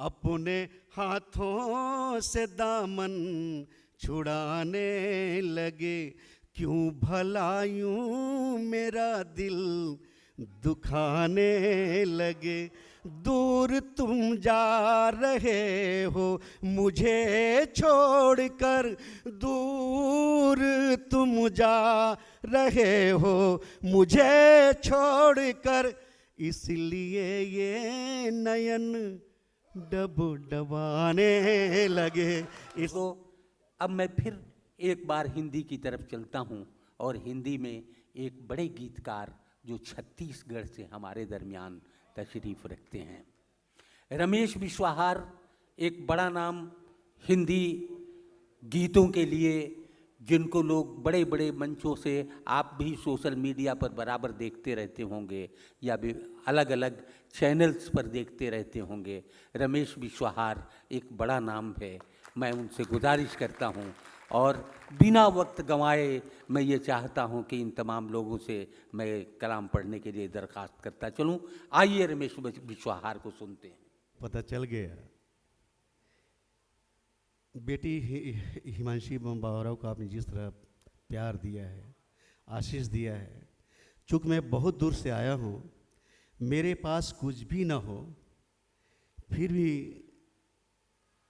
अपने हाथों से दामन छुड़ाने लगे। क्यों भला यूं मेरा दिल दुखाने लगे। दूर तुम जा रहे हो मुझे छोड़कर, दूर तुम जा रहे हो मुझे छोड़कर, इसलिए ये नयन डबडबाने लगे। तो अब मैं फिर एक बार हिंदी की तरफ चलता हूँ और हिंदी में एक बड़े गीतकार जो छत्तीसगढ़ से हमारे दरमियान तशरीफ़ रखते हैं, रमेश बिश्वाहार, एक बड़ा नाम हिंदी गीतों के लिए, जिनको लोग बड़े बड़े मंचों से, आप भी सोशल मीडिया पर बराबर देखते रहते होंगे या भी अलग अलग चैनल्स पर देखते रहते होंगे। रमेश बिश्वाहार एक बड़ा नाम है। मैं उनसे गुजारिश करता हूं और बिना वक्त गंवाए मैं ये चाहता हूं कि इन तमाम लोगों से मैं कलाम पढ़ने के लिए दरख्वास्त करता चलूं। आइए रमेश बिश्वाहार को सुनते हैं। पता चल गया बेटी हिमांशी बावराव को आपने जिस तरह प्यार दिया है, आशीष दिया है, चूँकि मैं बहुत दूर से आया हूँ, मेरे पास कुछ भी ना हो, फिर भी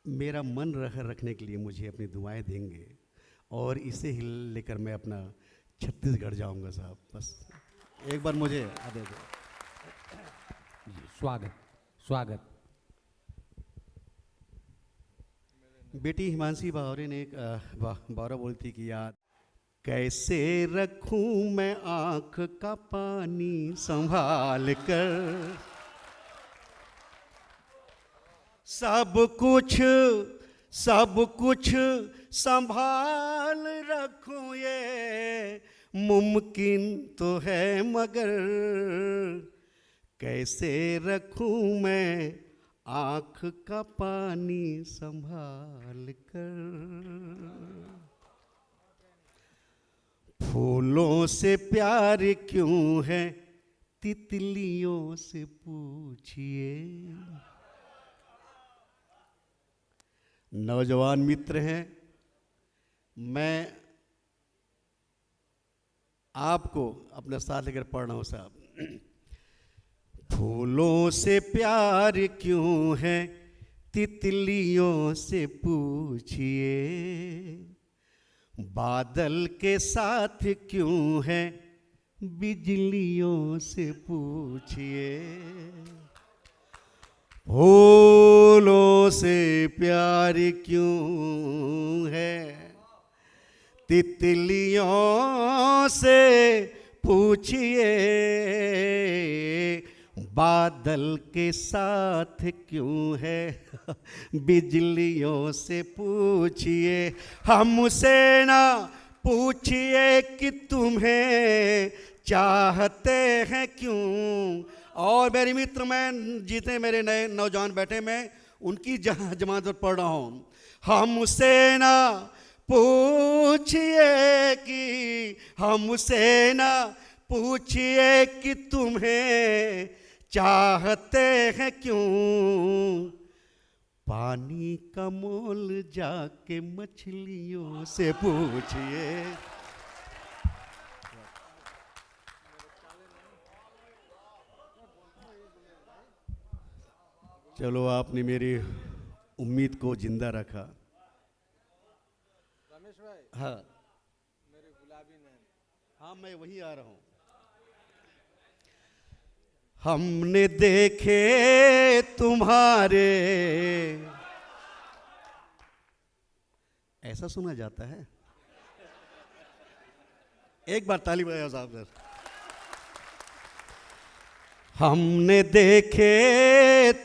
मेरा मन रखने के लिए मुझे अपनी दुआएं देंगे और इसे ही लेकर मैं अपना छत्तीसगढ़ जाऊंगा साहब। बस एक बार मुझे आदेश दो। स्वागत स्वागत। बेटी हिमांशी बावरे ने एक बावरा बोली थी कि याद कैसे रखूं मैं आँख का पानी संभाल कर, सब कुछ संभाल रखूं ये मुमकिन तो है मगर, कैसे रखूं मैं आँख का पानी संभाल कर। फूलों से प्यार क्यों है तितलियों से पूछिए। नौजवान मित्र हैं, मैं आपको अपने साथ लेकर पढ़ रहा हूँ साहब। फूलों से प्यार क्यों है तितलियों से पूछिए, बादल के साथ क्यों है बिजलियों से पूछिए। फूलों से प्यार क्यों है तितलियों से पूछिए, बादल के साथ क्यों है बिजलियों से पूछिए। हमसे ना पूछिए कि तुम्हें चाहते हैं क्यों। और मेरे मित्र, मैं जितने मेरे नए नौजवान बैठे, मैं उनकी जमात पर पढ़ रहा हूँ। हमसे ना पूछिए कि, हमसे ना पूछिए कि तुम्हें चाहते हैं क्यों, पानी का मोल जाके मछलियों से पूछिए। चलो, आपने मेरी उम्मीद को जिंदा रखा। रमेश भाई, हाँ, मेरे गुलाबी नैन। हाँ, मैं वहीं आ रहा हूँ। हमने देखे तुम्हारे, ऐसा सुना जाता है। एक बार ताली बजाओ साहब सर। हमने देखे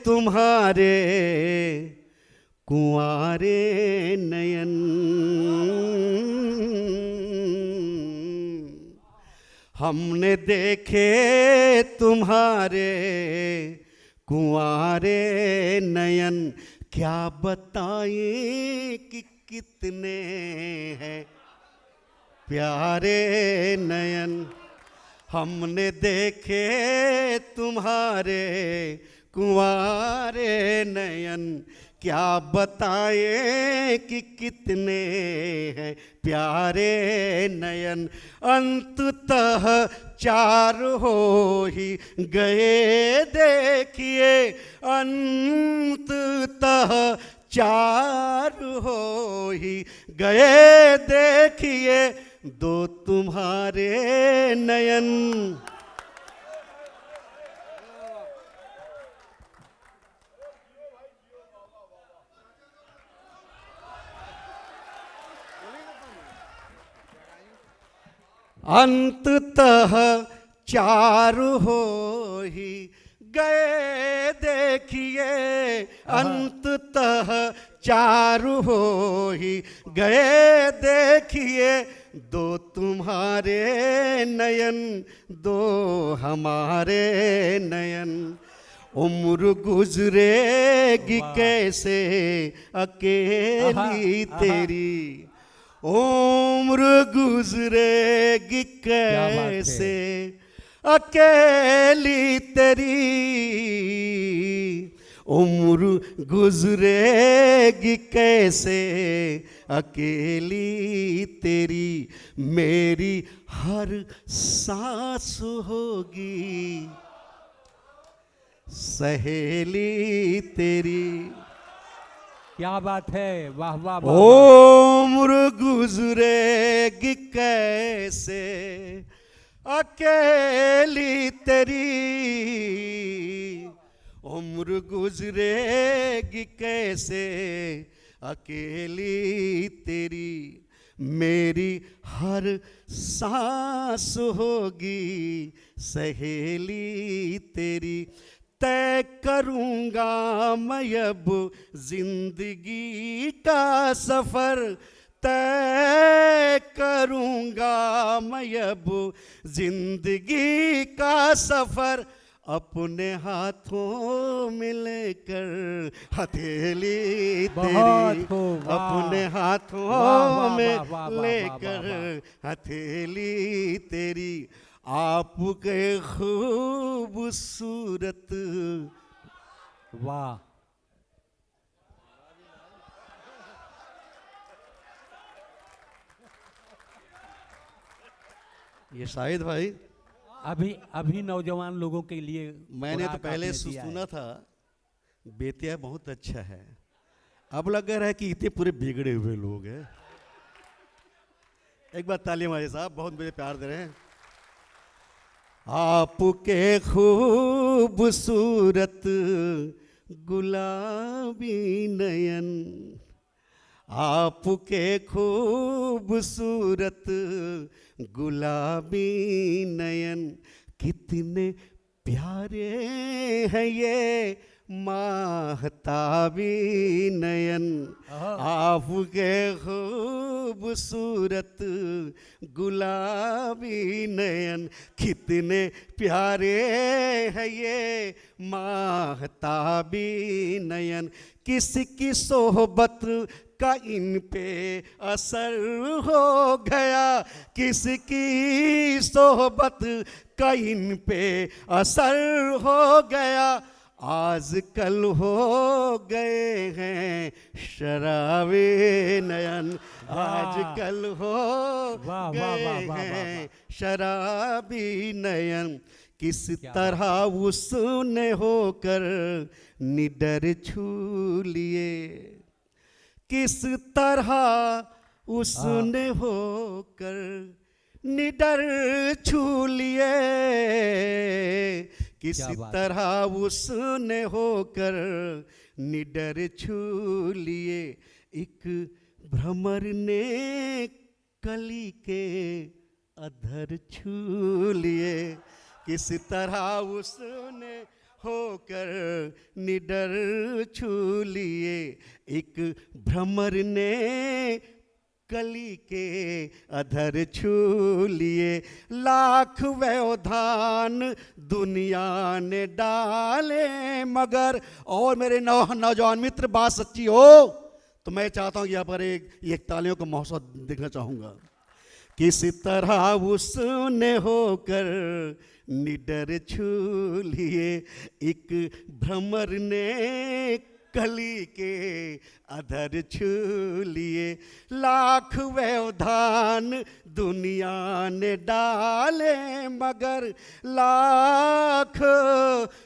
तुम्हारे कुंवारे नयन, हमने देखे तुम्हारे कुंवारे नयन, क्या बताएं कि कितने हैं प्यारे नयन। हमने देखे तुम्हारे कुंवारे नयन क्या बताएं कि कितने हैं प्यारे नयन। अंततः चार हो ही गए देखिए, अंततः चार हो ही गए देखिए, दो तुम्हारे नयन। अंततः चार हो ही गए देखिए, अंततः चार हो ही गए देखिए, दो तुम्हारे नयन, दो हमारे नयन। उम्र गुजरेगी कैसे अकेली तेरी, उम्र गुजरेगी कैसे अकेली तेरी, उम्र गुजरेगी कैसे अकेली तेरी, मेरी हर सांस होगी सहेली तेरी। क्या बात है, वाह वाह वाह। उम्र गुजरेगी कैसे अकेली तेरी, उम्र गुजरेगी कैसे अकेली तेरी, मेरी हर सांस होगी सहेली तेरी। तय करूँगा मैं अब जिंदगी का सफ़र, तय करूँगा मैं अब जिंदगी का सफ़र, अपने हाथों में लेकर हथेली तेरी, अपने हाथों में लेकर हथेली तेरी। आपके खूबसूरत, वाह। ये शाहिद भाई अभी नौजवान लोगों के लिए मैंने तो पहले सुना था बेतिया बहुत अच्छा है, अब लग रहा है कि इतने पूरे बिगड़े हुए लोग हैं। एक बार ताली मारिए साहब, बहुत मुझे प्यार दे रहे हैं। आपके खूबसूरत गुलाबी नयन, आपके खूबसूरत गुलाबी नयन, कितने प्यारे हैं ये माहताबी नयन। आपके खूबसूरत गुलाबी नयन, कितने प्यारे हैं ये माहताबी नयन। किसकी सोहबत का इन पे असर हो गया, किसकी सोहबत का इन पे असर हो गया, आजकल हो गए हैं शराबी नयन, आजकल हो गए हैं शराबी नयन। किस तरह उसने होकर निडर छू लिए, किस तरह उसने होकर निडर छू लिए, किस तरह उसने होकर निडर छू लिए। एक भ्रमर ने कली के अधर छू लिए, किस तरह उसने होकर निडर छू लिए। एक भ्रमर ने कली के अधर छू लिए, लाख व्यवधान दुनिया ने डाले मगर। और मेरे नौजवान मित्र, बात सच्ची हो तो मैं चाहता हूं कि यहाँ पर एक तालियों का महोत्सव देखना चाहूँगा। किस तरह उसने होकर निडर छू लिए, एक भ्रमर ने कली के अधर छू लिए। लाख व्यवधान दुनिया ने डाले मगर, लाख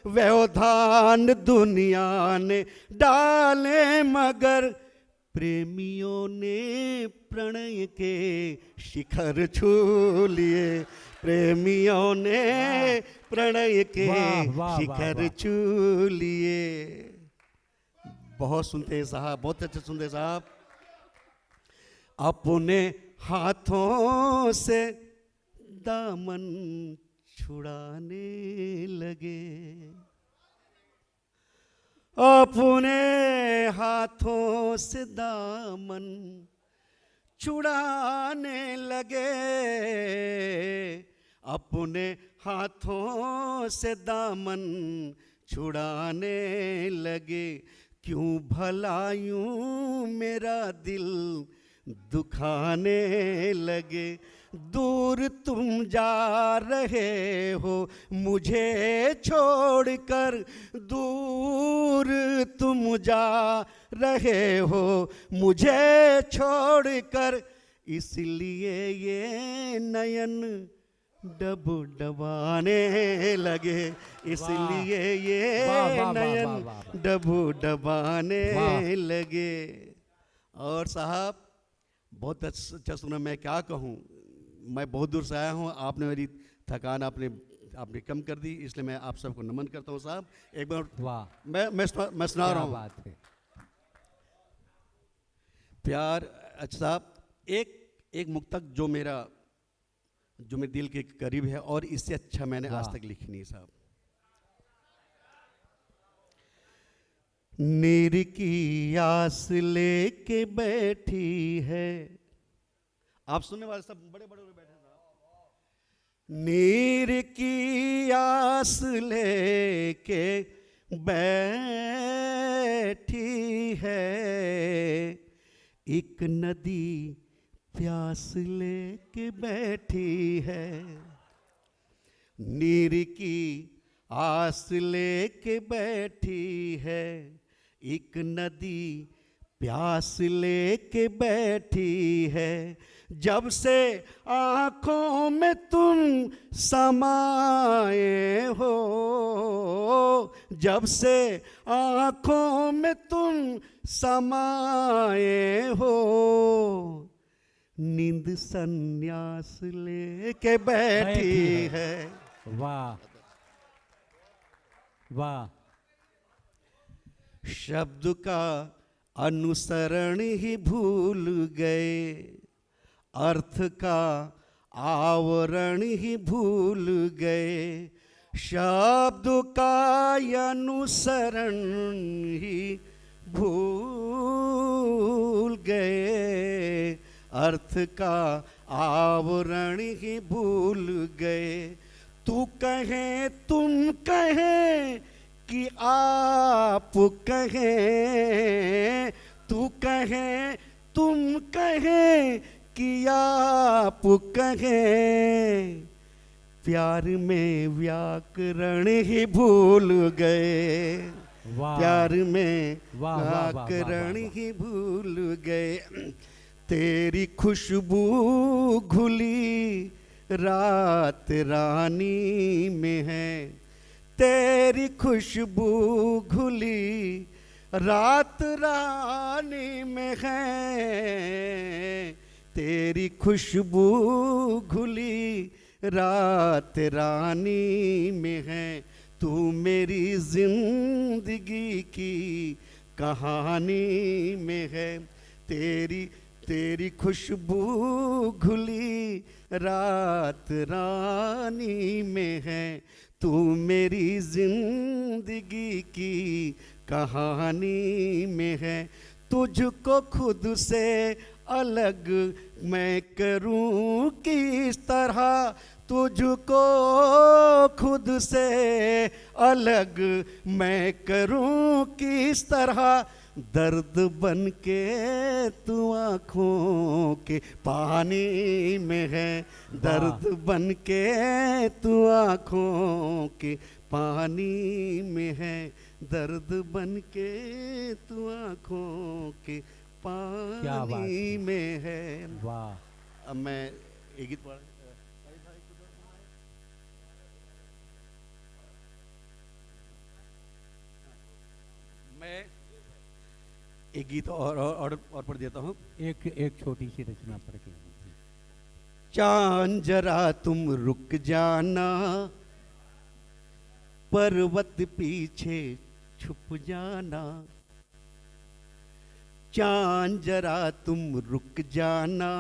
व्यवधान दुनिया ने डाले मगर, प्रेमियों ने प्रणय के शिखर छू लिए। प्रेमियों ने प्रणय के वाह, वाह, शिखर वाह। छू लिए। बहुत सुनते हैं साहब, बहुत अच्छे सुनते हैं साहब। अपने हाथों से दामन छुड़ाने लगे, अपने हाथों से दामन छुड़ाने लगे, अपने हाथों से दामन छुड़ाने लगे। क्यों भला यूं मेरा दिल दुखाने लगे। दूर तुम जा रहे हो मुझे छोड़कर, दूर तुम जा रहे हो मुझे छोड़कर, इसलिए ये नयन डब डबाने लगे, इसलिए ये वाह, वाह, वाह, नयन वाह, वाह। डब डबाने वाह। लगे। और साहब बहुत अच्छा सुना, मैं क्या कहूँ, मैं बहुत दूर से आया हूँ, आपने मेरी थकान आपने कम कर दी, इसलिए मैं आप सबको नमन करता हूँ साहब। एक बार वाह, मैं सुना रहा क्या हूँ। बात है। प्यार। अच्छा साहब, एक मुक्तक जो मेरे दिल के करीब है, और इससे अच्छा मैंने आज वाह। तक लिखी नहीं साहब। नीर की आस लेके बैठी है, आप सुनने वाले सब बड़े बड़े बैठे साहब। नीर की आस लेके बैठी है, एक नदी प्यास लेके बैठी है। नीर की आस लेके बैठी है, एक नदी प्यास लेके बैठी है। जब से आँखों में तुम समाए हो, जब से आँखों में तुम समाए हो, नींद संन्यास लेके बैठी है। वाह वाह। शब्द का अनुसरण ही भूल गए, अर्थ का आवरण ही भूल गए। शब्द का अनुसरण ही भूल गए, अर्थ का आवरण ही भूल गए। तू कहे तुम कहे कि आप कहें, तू कहे तुम कहे कि आप कहें। प्यार में व्याकरण ही भूल गए, वाह। प्यार में वाह, वाह, वाह, वाह, व्याकरण वाह। ही भूल गए। तेरी खुशबू घुली रात रानी में है, तेरी खुशबू घुली रात रानी में है। तेरी खुशबू घुली रात रानी में है। तू मेरी जिंदगी की कहानी में है। तेरी खुशबू घुली रात रानी में है। तू मेरी जिंदगी की कहानी में है। तुझको खुद से अलग मैं करूं किस तरह, तुझको खुद से अलग मैं करूं किस तरह। दर्द बन के तू आँखों के पानी में है, दर्द बन के तू आँखों के पानी में है, दर्द बन के तू आँखों के क्या बात पानी है। में है। वाह। अब मैं एक गीत पढ़ मैं एक गीत और पढ़ देता हूँ। एक छोटी सी रचना पढ़ के। चांद जरा तुम रुक जाना, पर्वत पीछे छुप जाना, चांद जरा तुम रुक जाना,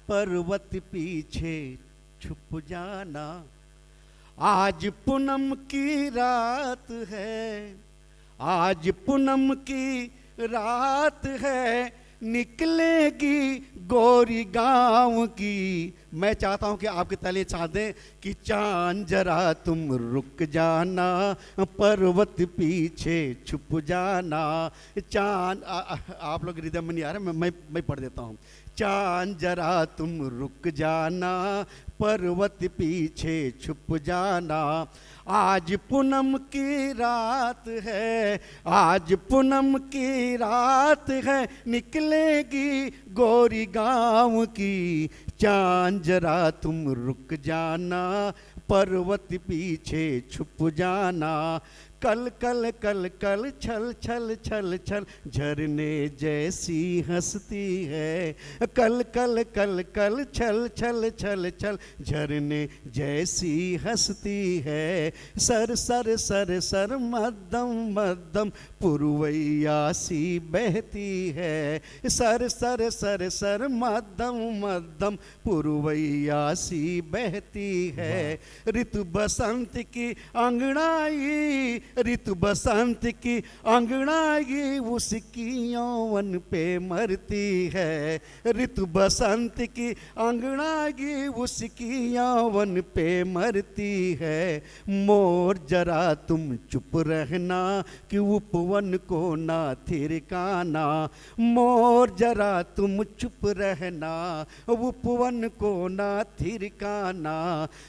पर्वत पीछे छुप जाना, आज पूनम की रात है, आज पूनम की रात है, निकलेगी गोरी गांव की। मैं चाहता हूं कि आपके तले चांदें कि चांद जरा तुम रुक जाना, पर्वत पीछे छुप जाना, चांद आप लोग रिदम में नहीं आ रहा, मैं पढ़ देता हूं। चांद जरा तुम रुक जाना, पर्वत पीछे छुप जाना, आज पूनम की रात है, आज पूनम की रात है, निकलेगी गोरी गांव की, चांद जरा तुम रुक जाना, पर्वत पीछे छुप जाना, कल कल कल कल छल छल छल छल झरने जैसी हंसती है, कल कल कल कल छल छल छल छल झरने जैसी हंसती है, सर सर सर सर मध्यम मध्यम पुरवैया सी बहती है, सर सर सर सर मध्यम मध्यम पुरवैया सी बहती है, ऋतु बसंत की अंगड़ाई, ऋतु बसंत की अंगड़ाई उसकी यौवन पे मरती है, ऋतु बसंत की अंगड़ाई उसकी यौवन पे मरती है, मोर जरा तुम चुप रहना कि उपवन को ना थिरकाना, मोर जरा तुम चुप रहना, उपवन को ना थिरकाना,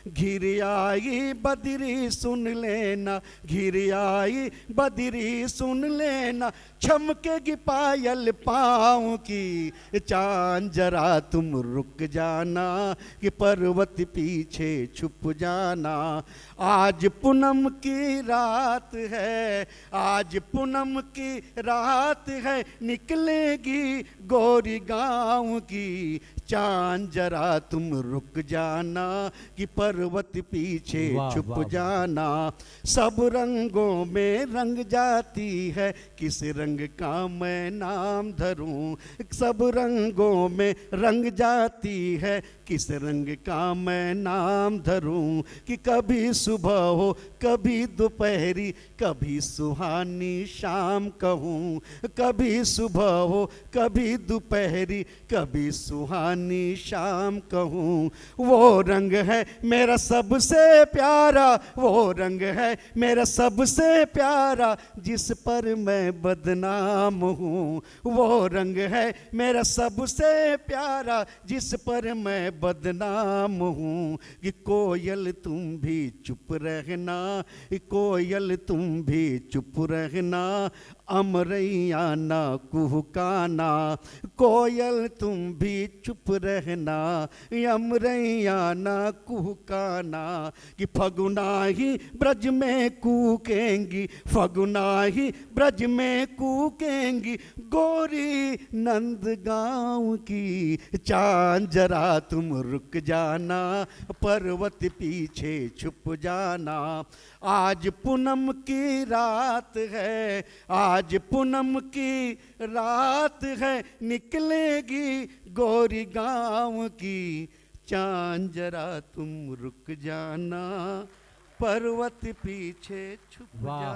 घिर आई बदरी सुन लेना, घिर आई बदरी सुन लेना, छमकेगी पायल पाँव की, चांद जरा तुम रुक जाना कि पर्वत पीछे छुप जाना, आज पूनम की रात है, आज पूनम की रात है, निकलेगी गोरी गांव की, चांद जरा तुम रुक जाना कि पर्वत पीछे छुप जाना, सब रंगों में रंग जाती है, किस रंग का मैं नाम धरूं, सब रंगों में रंग जाती है, किस रंग का मैं नाम धरूं, कि कभी सुबह हो कभी दोपहरी, कभी सुहानी शाम कहूँ, कभी सुबह हो कभी दोपहरी, कभी सुहानी शाम कहूँ, वो रंग है मेरा सबसे प्यारा, वो रंग है मेरा सबसे प्यारा, जिस पर मैं बदनाम हूँ, वो रंग है मेरा सबसे प्यारा, जिस पर मैं बदनाम हूँ, कि कोयल तुम भी चुप रहना, कोयल तुम भी चुप रहना, अमरैया ना कुहकाना, कोयल तुम भी चुप रहना, अमरैया ना कुहकाना, कि फगुना ही ब्रज में कूकेंगी, फगुना ही ब्रज में कूकेंगी, गोरी नंद गाँव की, चांद जरा तुम रुक जाना, पर्वत पीछे छुप जाना, आज पूनम की रात है, आज पूनम की रात है, निकलेगी गोरी गांव की, चांद जरा तुम रुक जाना, पर्वत पीछे छुप जाना।